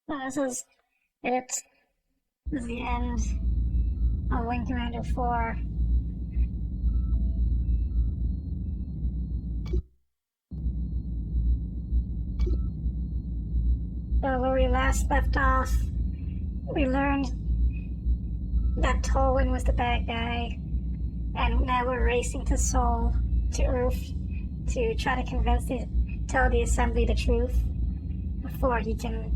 This is it. This is the end of Wing Commander 4. So where we last left off, we learned that Tolwyn was the bad guy, and now we're racing to Sol, to Earth, to try to tell the Assembly the truth before he can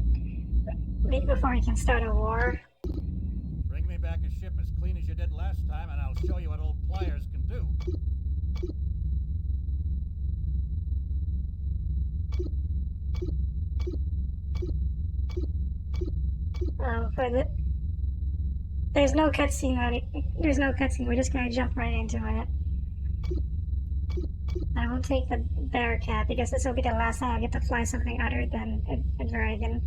start a war. Bring me back a ship as clean as you did last time, and I'll show you what old pliers can do. There's no cutscene. There's no cutscene. We're just gonna jump right into it. I will take the Bearcat because this will be the last time I get to fly something other than a dragon.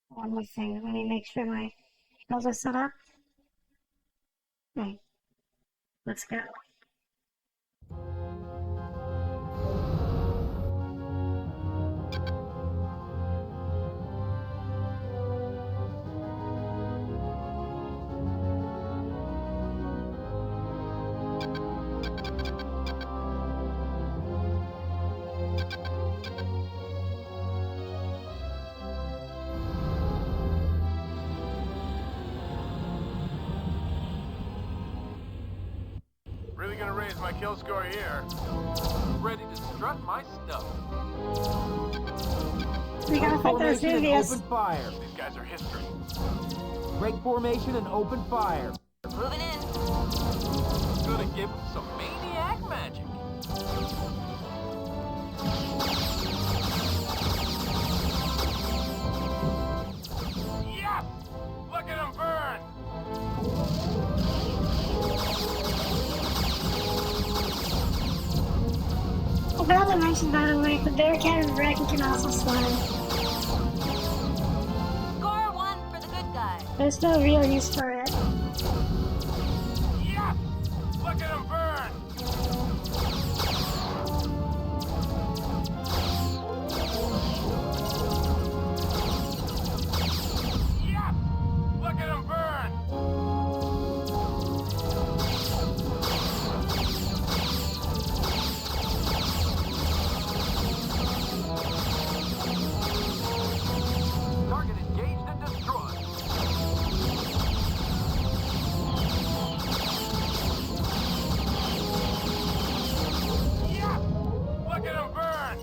One more thing. Let me make sure my controls are set up. Okay. Let's go. Really gonna raise my kill score here. Ready to strut my stuff. We gotta fight those Vesuvius. Open fire. These guys are history. Break formation and open fire. Moving in. Gonna give them some maniac magic. Yes! Look at him burn! I forgot to mention, by the way, the Bearcat and Dragon can also fly. Score 1 for the good guy. There's no real use for it. Yes! Look at him burn! Yes! Look at him burn! Target engaged and destroyed. Yes! Look at him burn!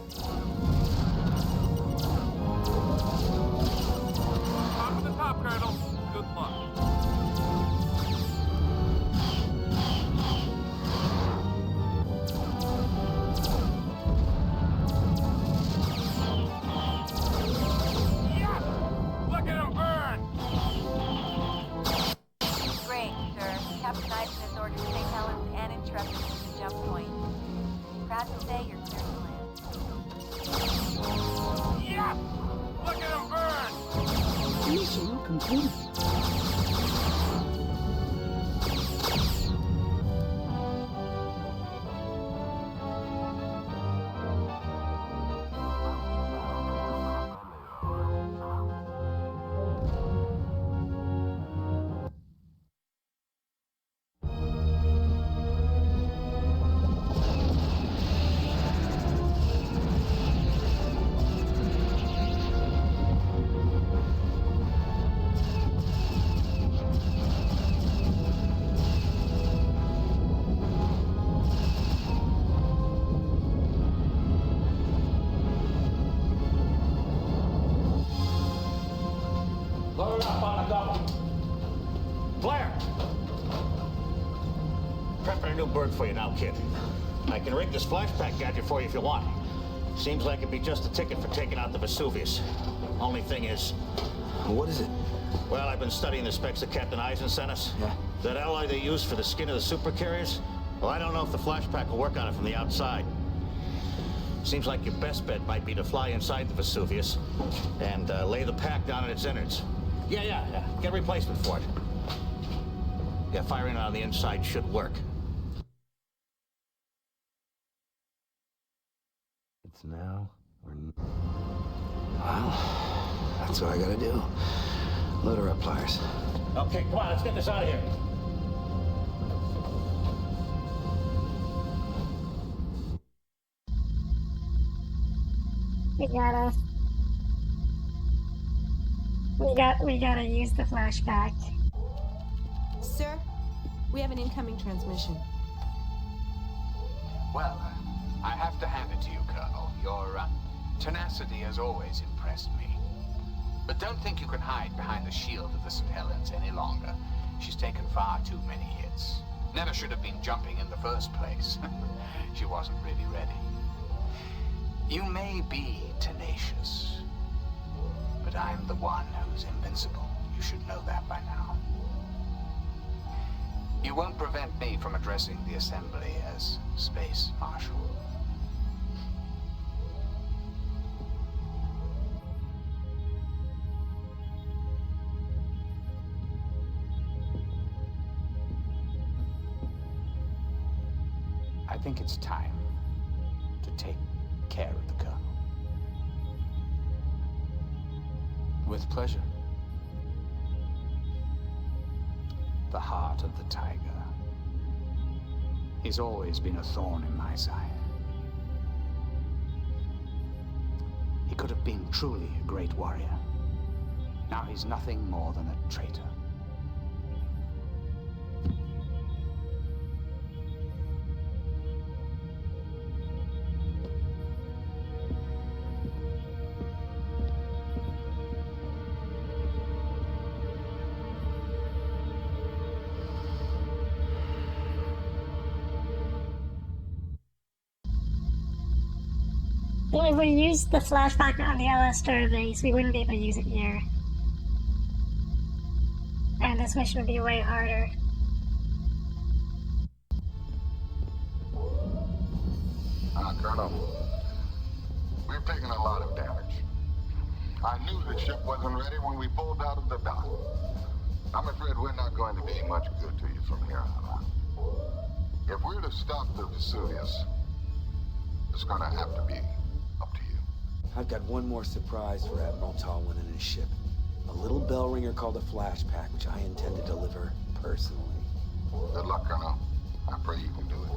Top of the top, Colonel. Good luck. Yes! Look at him burn! Great, sir. Captain Eisen has ordered St. Helens and Intrepid to the jump point. Proud to say you're clear to land. Yes! Look at him burn! Mission complete. Load up on the double. Blair! Prepping a new bird for you now, kid. I can rig this flashback gadget for you if you want. Seems like it'd be just a ticket for taking out the Vesuvius. Only thing is... What is it? Well, I've been studying the specs that Captain Eisen sent us. Yeah. That alloy they use for the skin of the supercarriers? Well, I don't know if the flashpack will work on it from the outside. Seems like your best bet might be to fly inside the Vesuvius and lay the pack down at its innards. Yeah. Get a replacement for it. Yeah, firing it on the inside should work. It's now or... Well, that's what I gotta do. Load her up, pliers. Okay, come on, let's get this out of here. We gotta use the flashback. Sir, we have an incoming transmission. Well, I have to hand it to you, Colonel. Your tenacity has always impressed me. But don't think you can hide behind the shield of the St. Helens any longer. She's taken far too many hits. Never should have been jumping in the first place. She wasn't really ready. You may be tenacious, but I'm the one who's invincible. You should know that by now. You won't prevent me from addressing the Assembly as Space Marshal. I think it's time to take care of the Colonel. With pleasure. The heart of the tiger. He's always been a thorn in my side. He could have been truly a great warrior. Now he's nothing more than a traitor. If we used the flashback on the LS base, we wouldn't be able to use it here. And this mission would be way harder. Colonel, we've taken a lot of damage. I knew the ship wasn't ready when we pulled out of the dock. I'm afraid we're not going to be much good to you from here on out. If we're to stop the Vesuvius, it's gonna have to be up to you. I've got one more surprise for Admiral Tallwin and his ship. A little bell ringer called a flashpack, which I intend to deliver personally. Good luck, Colonel. I pray you can do it.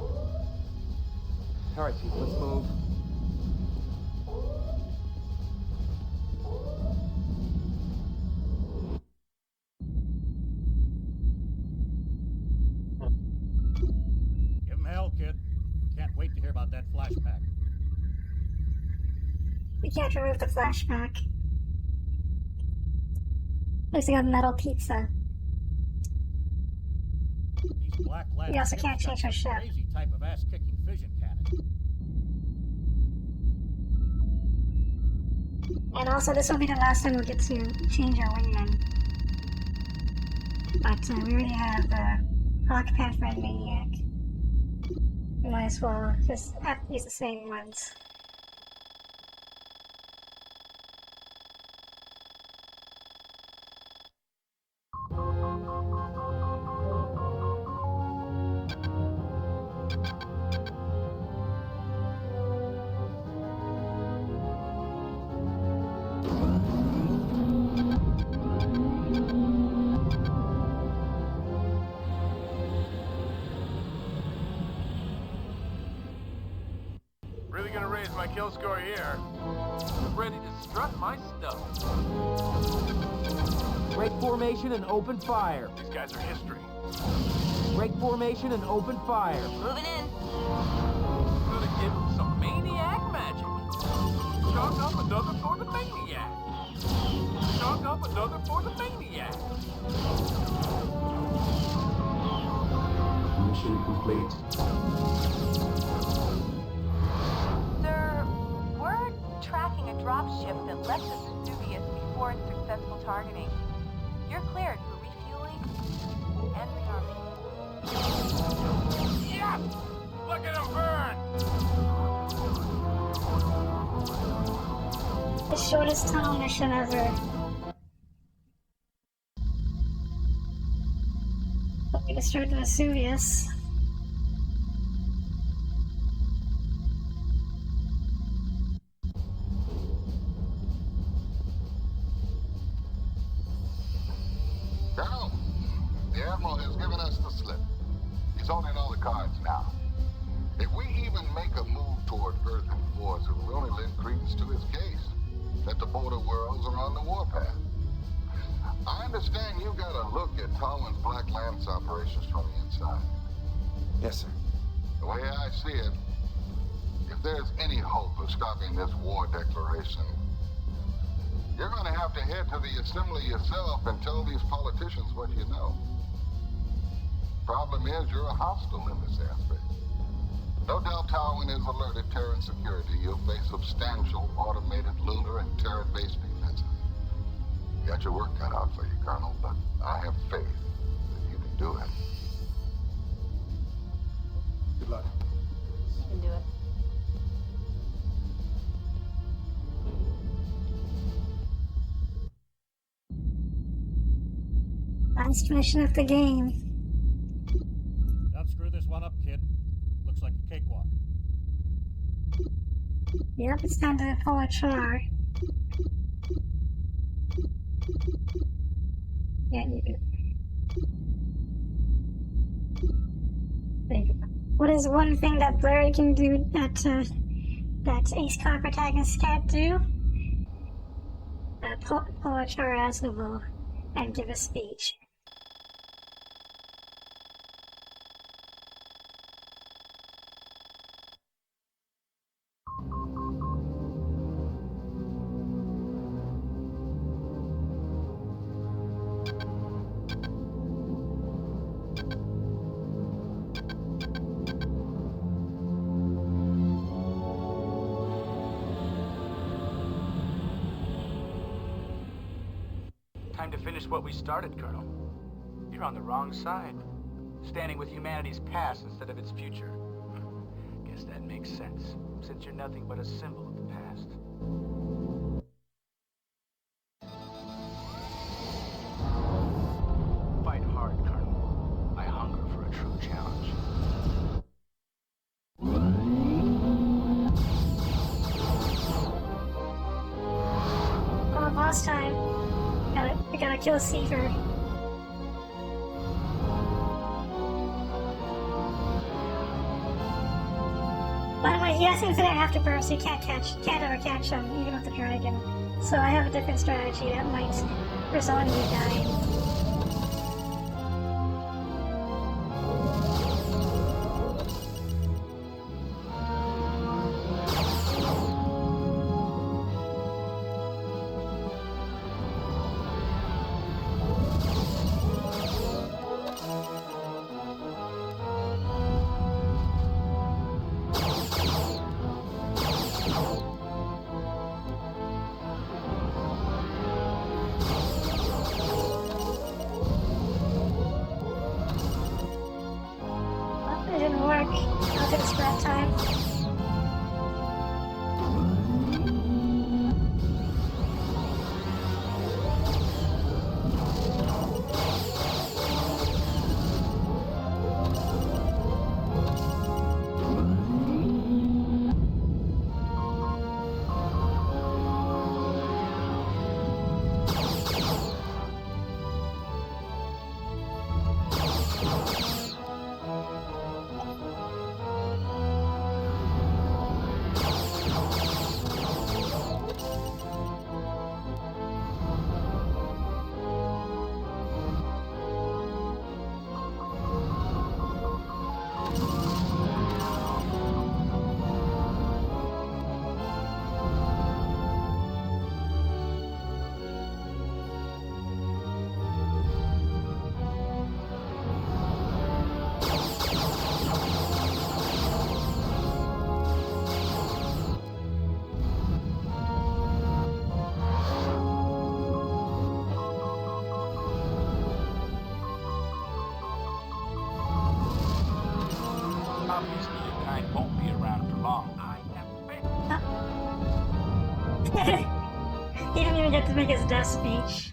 All right, people, let's move. Give him hell, kid. Can't wait to hear about that flashback. We can't remove the flashback. Looks like a metal pizza. These black labs We also can't change our ship. crazy type of ass-kicking fission cannon. And also, this will be the last time we'll get to change our wingman. But we already have Hawk, Panther, and Maniac. We might as well just use the same ones. Really gonna raise my kill score here. Ready to strut my stuff. Break formation and open fire. These guys are history. Break formation and open fire. Moving in. Gonna give them some maniac magic. Chalk up another for the maniac. Chalk up another for the maniac. Mission complete. Sir, we're tracking a dropship that left the Vesuvius before its successful targeting. You're cleared for refueling and rearming. Yeah! Look at him burn! The shortest tunnel mission ever. But we destroyed the Vesuvius. Colonel, the Admiral has given us the slip. He's holding all the cards now. If we even make a move toward Earth enforce, it will only lend credence to his case that the border worlds are on the warpath. I understand you got a look at Tolwyn's Black Lance operations from the inside. Yes, sir. The way I see it, if there's any hope of stopping this war declaration, you're going to have to head to the assembly yourself and tell these politicians what you know. Problem is, you're a hostile in this aspect. No doubt Tolwyn is alerted Terran security. You'll face substantial automated lunar and Terran-based defenses. You got your work cut out for you, Colonel, but I have faith that you can do it. Good luck. You can do it. Last mission of the game. Don't screw this one up, kid. Looks like a cakewalk. Yep, it's down to the polar char. Yeah, you do. What is one thing that Blurry can do that Ace Car protagonists can't do? Pull a char Asnable and give a speech. Time to finish what we started, Colonel. You're on the wrong side. Standing with humanity's past instead of its future. Guess that makes sense, since you're nothing but a symbol of the past. Fight hard, Colonel. I hunger for a true challenge. Oh, boss time. We gotta kill Seaver. By the way, he has infinite afterburst, so you can't ever catch him, even with the dragon. So I have a different strategy that might result in you dying. It didn't work. I'll take scrap time. He didn't even get to make his death speech.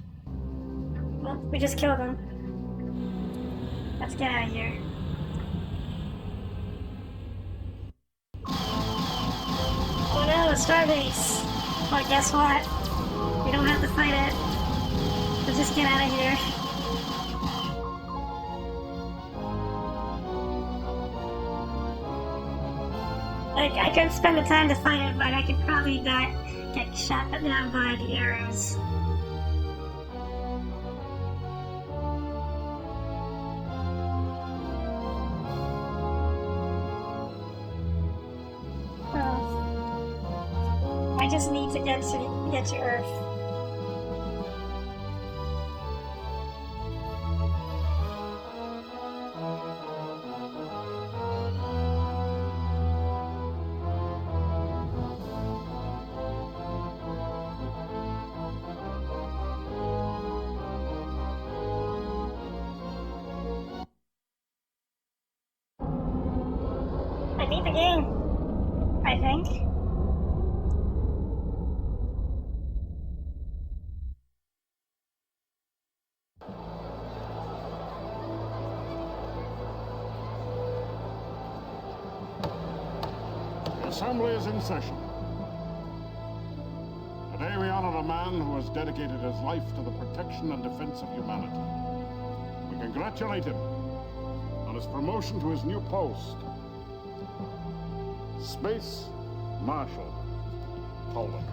Well, we just killed him. Let's get out of here. Oh no, a starbase! Well, guess what? We don't have to fight it. Let's just get out of here. I could spend the time to fight it, but I could probably not get shot down by the arrows. Well, I just need to get to Earth. I beat the game, I think. The assembly is in session. Today we honor a man who has dedicated his life to the protection and defense of humanity. We congratulate him on his promotion to his new post. Space Marshal Tolan.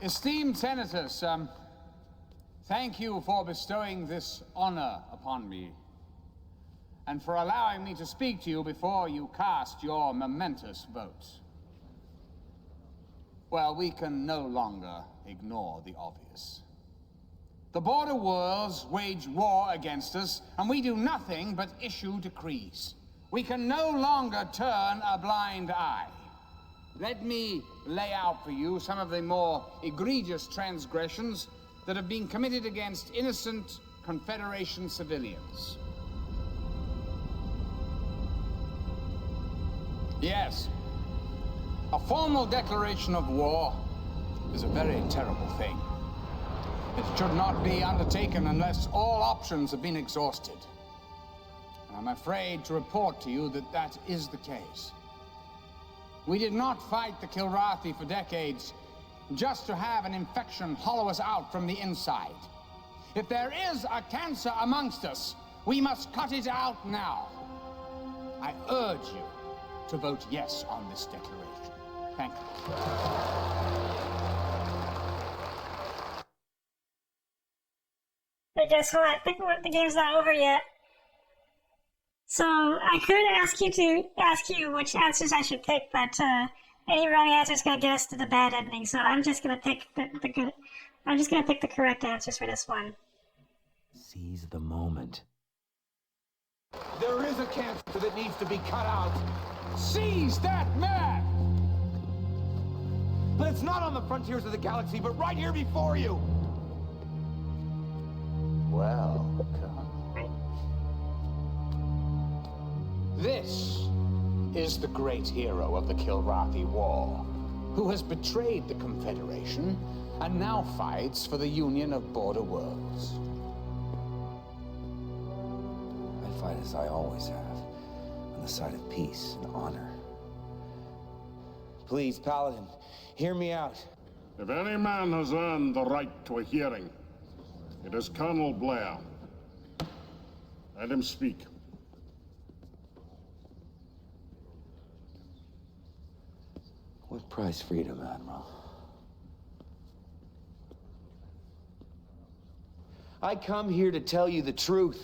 Esteemed senators, thank you for bestowing this honor upon me, and for allowing me to speak to you before you cast your momentous votes. Well, we can no longer ignore the obvious. The border worlds wage war against us, and we do nothing but issue decrees. We can no longer turn a blind eye. Let me lay out for you some of the more egregious transgressions that have been committed against innocent Confederation civilians. Yes, a formal declaration of war is a very terrible thing. It should not be undertaken unless all options have been exhausted. And I'm afraid to report to you that that is the case. We did not fight the Kilrathi for decades just to have an infection hollow us out from the inside. If there is a cancer amongst us, we must cut it out now. I urge you to vote yes on this declaration. Thank you. But guess what? I think the game's not over yet. So I could ask you which answers I should pick, but any wrong answer is gonna get us to the bad ending. So I'm just gonna pick the good. I'm just gonna pick the correct answers for this one. Seize the moment. There is a cancer that needs to be cut out. Seize that man! But it's not on the frontiers of the galaxy, but right here before you. Well, This is the great hero of the Kilrathi War, who has betrayed the Confederation and now fights for the Union of Border Worlds. I fight as I always have, on the side of peace and honor. Please, Paladin, hear me out. If any man has earned the right to a hearing, it is Colonel Blair. Let him speak. What price freedom, Admiral? I come here to tell you the truth.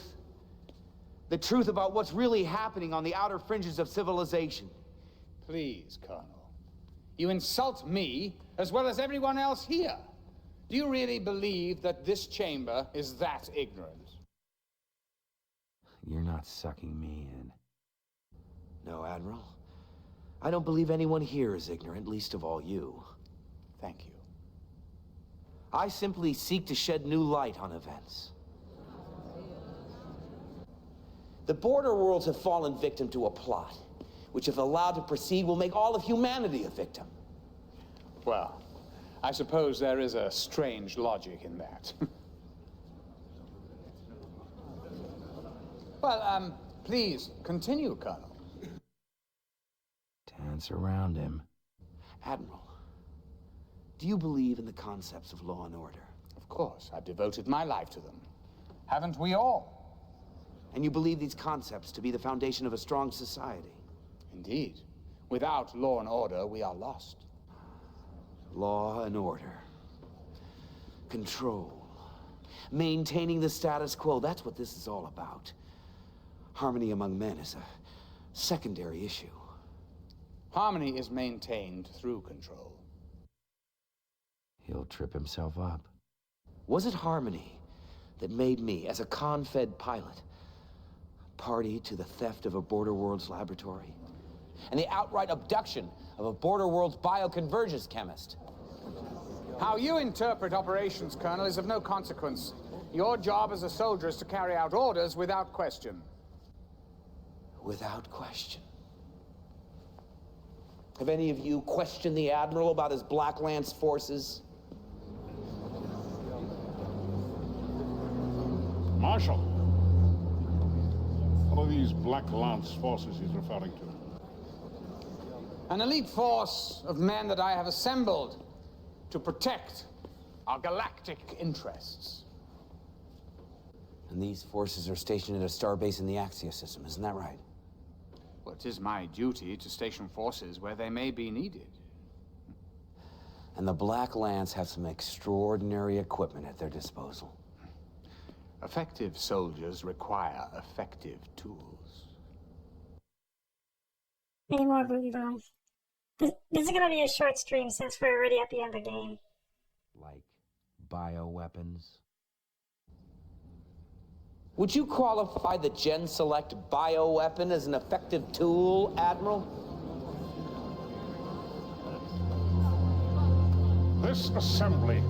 The truth about what's really happening on the outer fringes of civilization. Please, Colonel. You insult me as well as everyone else here. Do you really believe that this chamber is that ignorant? You're not sucking me in. No, Admiral. I don't believe anyone here is ignorant, least of all you. Thank you. I simply seek to shed new light on events. The border worlds have fallen victim to a plot, which if allowed to proceed will make all of humanity a victim. Well, I suppose there is a strange logic in that. Well, please, continue, Colonel. Dance around him. Admiral, do you believe in the concepts of law and order? Of course, I've devoted my life to them. Haven't we all? And you believe these concepts to be the foundation of a strong society? Indeed. Without law and order, we are lost. Law and order. Control. Maintaining the status quo. That's what this is all about. Harmony among men is a secondary issue. Harmony is maintained through control. He'll trip himself up. Was it harmony that made me, as a con-fed pilot, party to the theft of a Border Worlds laboratory? And the outright abduction of a Border Worlds bioconvergence chemist? How you interpret operations, Colonel, is of no consequence. Your job as a soldier is to carry out orders without question. Without question. Have any of you questioned the Admiral about his Black Lance forces? Marshal, what are these Black Lance forces he's referring to? An elite force of men that I have assembled to protect our galactic interests. And these forces are stationed at a starbase in the Axia system, isn't that right? Well, it is my duty to station forces where they may be needed. And the Black Lance have some extraordinary equipment at their disposal. Effective soldiers require effective tools. Any more boom boom? This is gonna be a short stream since we're already at the end of the game. Like bioweapons? Would you qualify the Gen Select bioweapon as an effective tool, Admiral? This assembly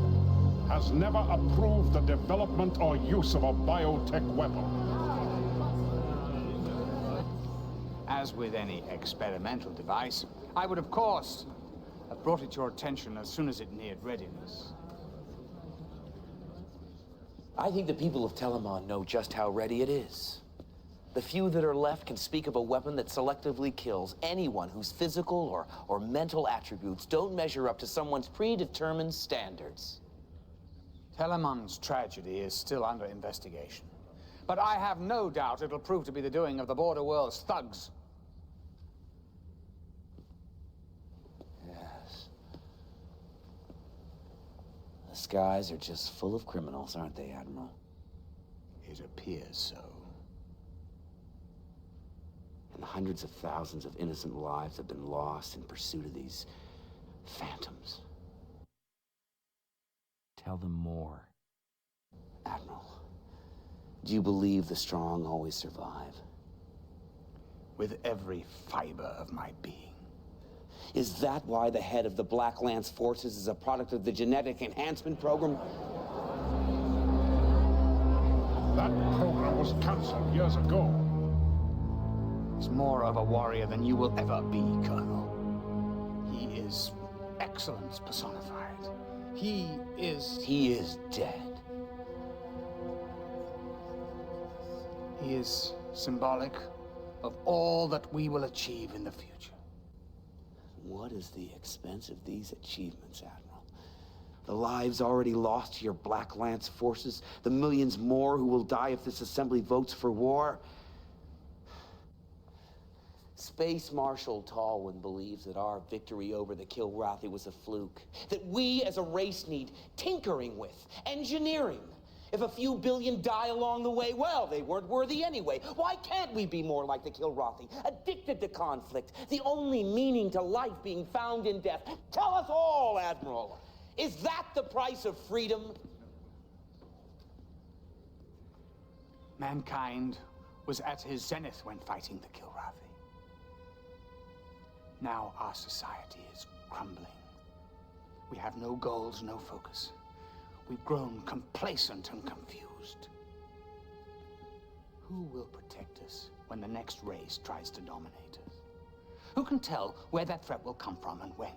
has never approved the development or use of a biotech weapon. As with any experimental device, I would, of course, have brought it to your attention as soon as it neared readiness. I think the people of Telemon know just how ready it is. The few that are left can speak of a weapon that selectively kills anyone whose physical or mental attributes don't measure up to someone's predetermined standards. Telemon's tragedy is still under investigation. But I have no doubt it'll prove to be the doing of the Border World's thugs. Yes. The skies are just full of criminals, aren't they, Admiral? It appears so. And hundreds of thousands of innocent lives have been lost in pursuit of these phantoms. Tell them more. Admiral, do you believe the strong always survive? With every fiber of my being. Is that why the head of the Black Lance forces is a product of the genetic enhancement program? That program was canceled years ago. He's more of a warrior than you will ever be, Colonel. He is excellence personified. He is dead. He is symbolic of all that we will achieve in the future. What is the expense of these achievements, Admiral? The lives already lost to your Black Lance forces, the millions more who will die if this assembly votes for war. Space Marshal Tallwin believes that our victory over the Kilrathi was a fluke. That we as a race need tinkering with, engineering. If a few billion die along the way, well, they weren't worthy anyway. Why can't we be more like the Kilrathi, addicted to conflict, the only meaning to life being found in death? Tell us all, Admiral. Is that the price of freedom? Mankind was at his zenith when fighting the Kilrathi. Now our society is crumbling. We have no goals, no focus. We've grown complacent and confused. Who will protect us when the next race tries to dominate us? Who can tell where that threat will come from and when?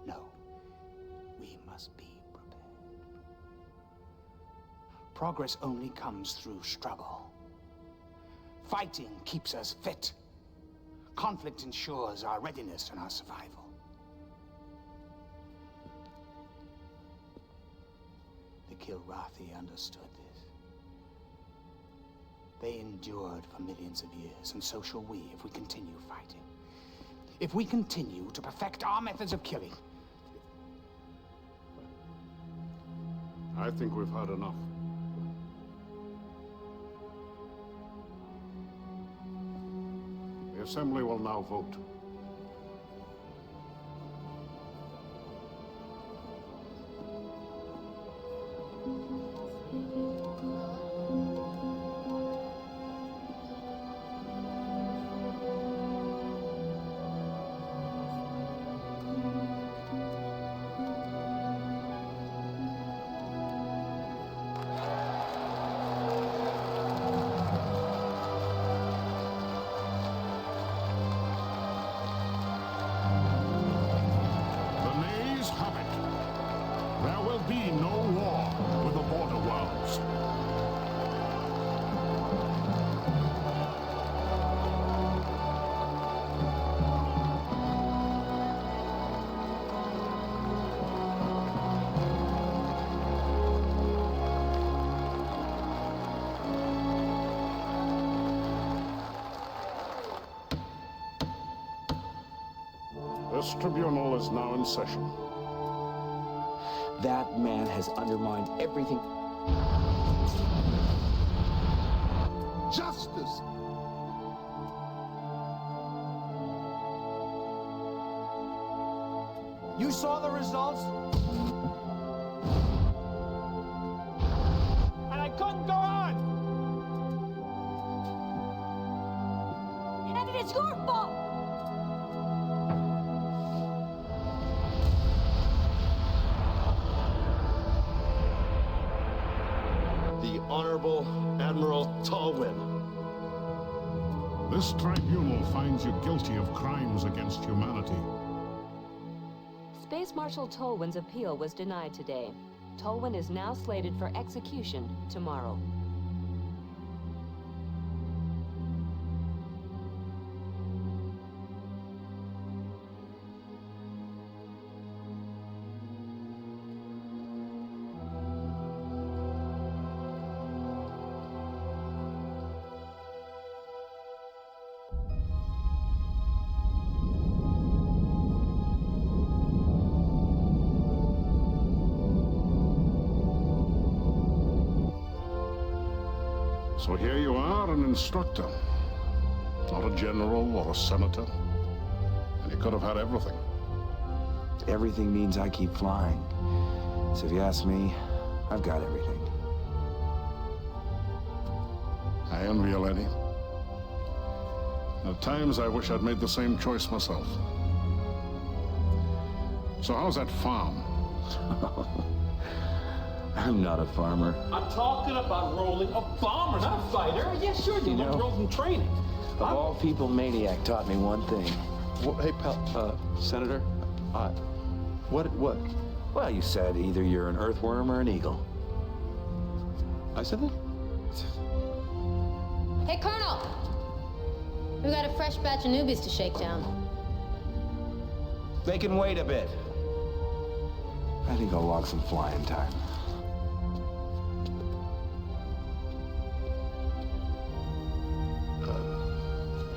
No, we must be prepared. Progress only comes through struggle. Fighting keeps us fit. Conflict ensures our readiness and our survival. The Kilrathi understood this. They endured for millions of years, and so shall we if we continue fighting. If we continue to perfect our methods of killing. I think we've had enough. The Assembly will now vote. This tribunal is now in session. That man has undermined everything. Justice! You saw the results? And I couldn't go on! And it's your fault! The Honorable Admiral Tallwyn. This tribunal finds you guilty of crimes against humanity. Space Marshal Tolwyn's appeal was denied today. Tolwyn is now slated for execution tomorrow. So here you are, an instructor. Not a general or a senator. And you could have had everything. Everything means I keep flying. So if you ask me, I've got everything. I envy you, lady. At times, I wish I'd made the same choice myself. So how's that farm? I'm not a farmer. I'm talking about rolling a bomber, not a fighter. Yeah, sure, you learned roles in training. Of all people, Maniac taught me one thing. Well, hey, pal, Senator, what? Well, you said either you're an earthworm or an eagle. I said that? Hey, Colonel! We got a fresh batch of newbies to shake down. They can wait a bit. I think I'll log some flying time.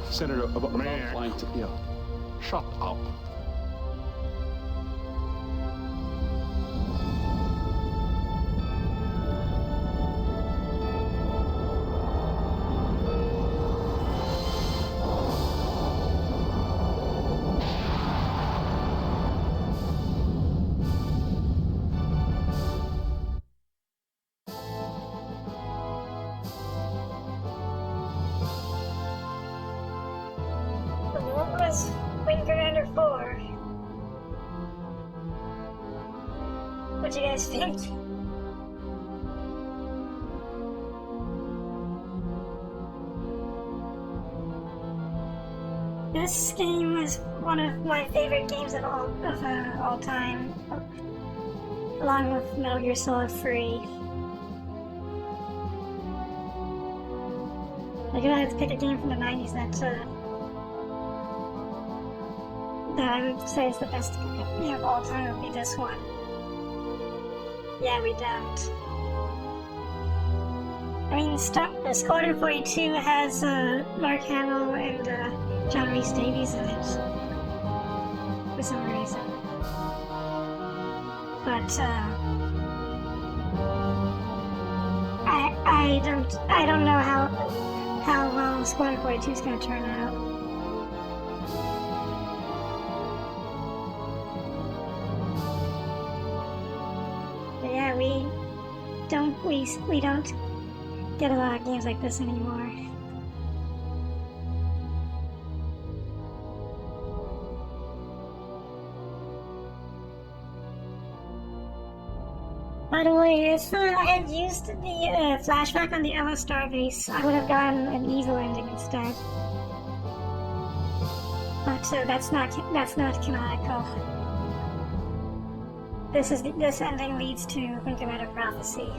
Senator, about Maniac. yeah. Shut up. What was Wing Commander 4? What do you guys think? This game was one of my favorite games of all time, along with Metal Gear Solid 3. Like, if I had to pick a game from the 90s that I would say is the best game of all time, would be this one. Yeah, we don't. I mean, Squadron 42 has Mark Hamill and John Rhys Davies in it for some reason. But I don't know how well Squadron 42 is going to turn out. But yeah, we don't get a lot of games like this anymore. By the way, if I had used the flashback on the Ella Starbase, I would have gotten an evil ending instead. But that's not canonical. This ending leads to Incarnate Prophecy.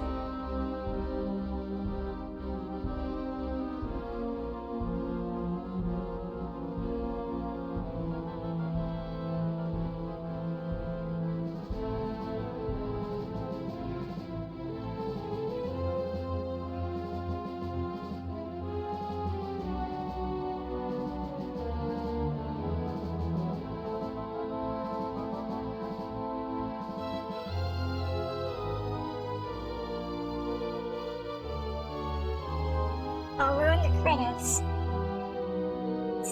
We're in the credits.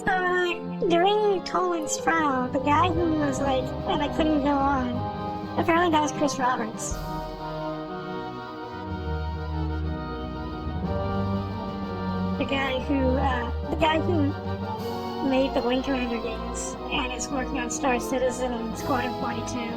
So, during Tolan's trial, the guy who was like, and I couldn't go on, apparently that was Chris Roberts. The guy who made the Wing Commander games and is working on Star Citizen and Squadron 42.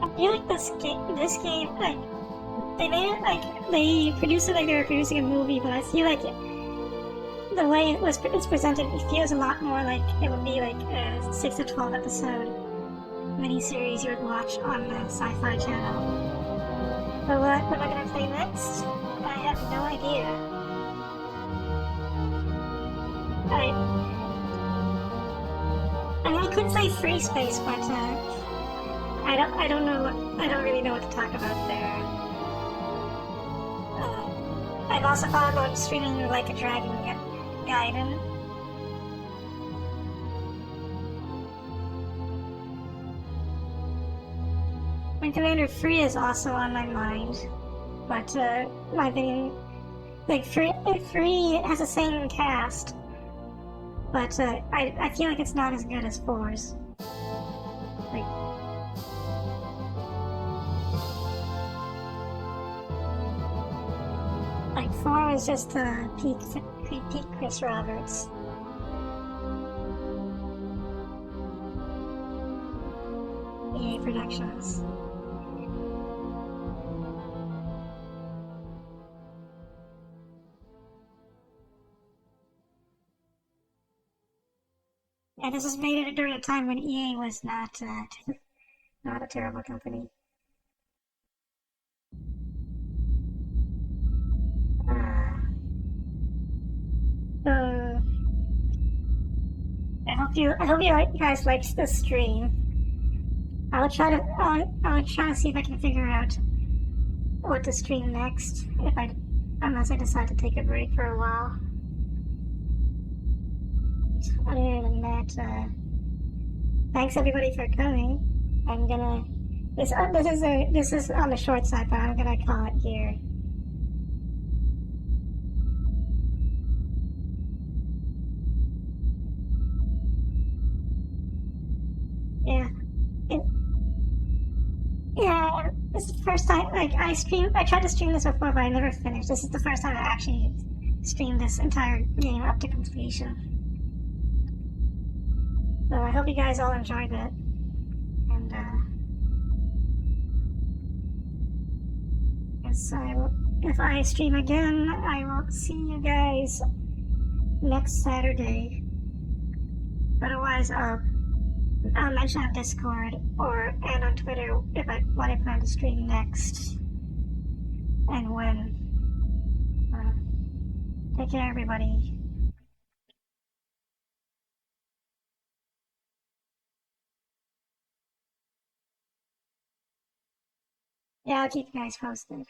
I feel like this game, like, they made it like, they produced it like they were producing a movie, but I feel like the way it's presented, it feels a lot more like it would be like a 6 to 12 episode miniseries you would watch on the Sci-Fi Channel. But what am I gonna play next? I have no idea. I mean, I could say Free Space, but I don't really know what to talk about there. I've also thought about streaming Like a Dragon Gaiden. Wing Commander Free is also on my mind, but my thing, like Free has the same cast, but I feel like it's not as good as 4's. Like 4 is just peak Chris Roberts. EA Productions. Yeah, this was made during a time when EA was not a terrible company. I hope you guys liked this stream. I'll try to see if I can figure out what to stream next, unless I decide to take a break for a while. Other than that, thanks everybody for coming. I'm gonna, this is on the short side, but I'm gonna call it here. Yeah, this is the first time, like, I tried to stream this before, but I never finished. This is the first time I actually streamed this entire game up to completion. So I hope you guys all enjoyed it. And, if I stream again, I will see you guys next Saturday. Otherwise, I'll mention on Discord and on Twitter what I plan to stream next and when. Take care, everybody. Yeah, I'll keep you guys posted.